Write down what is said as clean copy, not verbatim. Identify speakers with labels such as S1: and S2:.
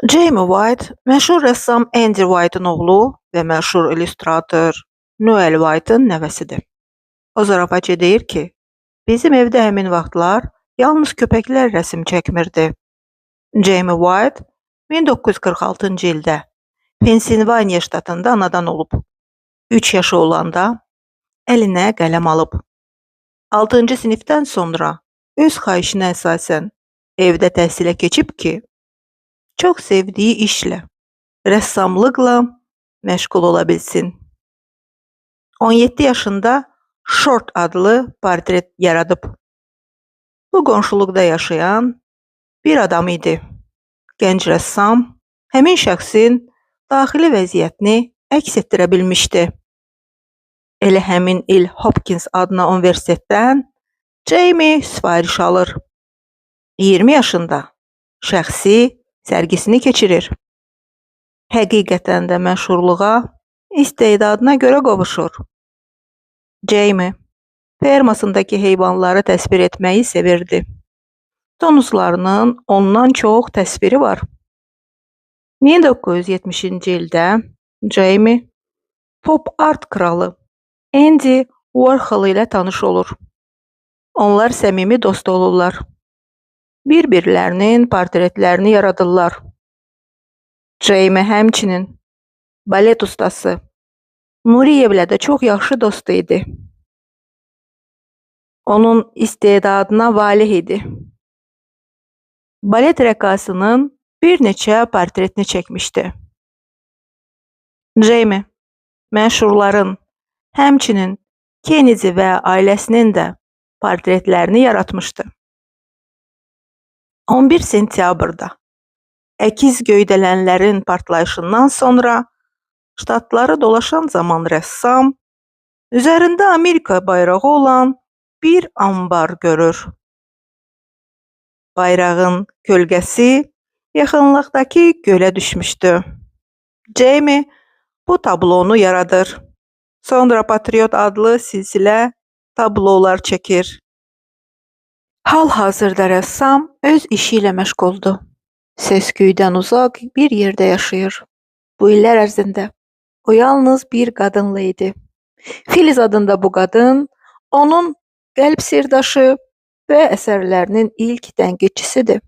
S1: Jamie White, məşhur rəssam Andy White'ın oğlu və məşhur illüstrator Noel White'ın nəvəsidir. O zarafatçı deyir ki, bizim evdə həmin vaxtlar yalnız köpəklər rəsm çəkmirdi. Jamie White 1946-cı ildə Pensilvaniya ştatında anadan olub. 3 yaşı olanda əlinə qələm alıb. 6-cı sinifdən sonra öz xahişinə əsasən evdə təhsilə keçib ki, çox sevdiyi işlə, rəssamlıqla məşğul ola bilsin. 17 yaşında Short adlı portret yaradıb. Bu qonşuluqda yaşayan bir adam idi. Gənc rəssam həmin şəxsin daxili vəziyyətini əks etdirə bilmişdi. Elə həmin il Hopkins adına universitetdən Jamie sifariş alır. 20 yaşında şəxsi sərgisini keçirir. Həqiqətən də məşhurluğa istedadına görə qovuşur. Jamie fermasındakı heyvanları təsvir etməyi sevirdi. Donuzlarının ondan çox təsviri var. 1970-ci ildə Jamie pop art kralı Andy Warhol ilə tanış olur. Onlar səmimi dost olurlar. Bir-birlərinin portretlərini yaradırlar. Jamie həmçinin balet ustası Nuriyevlə də çox yaxşı dost idi. Onun istedadına valih idi. Balet rəqqasının bir neçə portretini çəkmişdi. Jamie məşhurların, həmçinin Kennedy və ailəsinin də portretlərini yaratmışdı. 11 sentyabrda əkiz göydələnlərin partlayışından sonra ştatları dolaşan zaman rəssam üzərində Amerika bayrağı olan bir anbar görür. Bayrağın kölgəsi yaxınlıqdakı gölə düşmüşdü. Jamie bu tablonu yaradır. Sonra Patriot adlı silsilə tablolar çəkir. Hal-hazırda rəssam öz işi ilə məşğuldur. Səs-küydən uzaq bir yerdə yaşayır. Bu illər ərzində o yalnız bir qadınla idi. Filiz adında bu qadın onun qəlb sirdaşı və əsərlərinin ilk tənqidçisidir.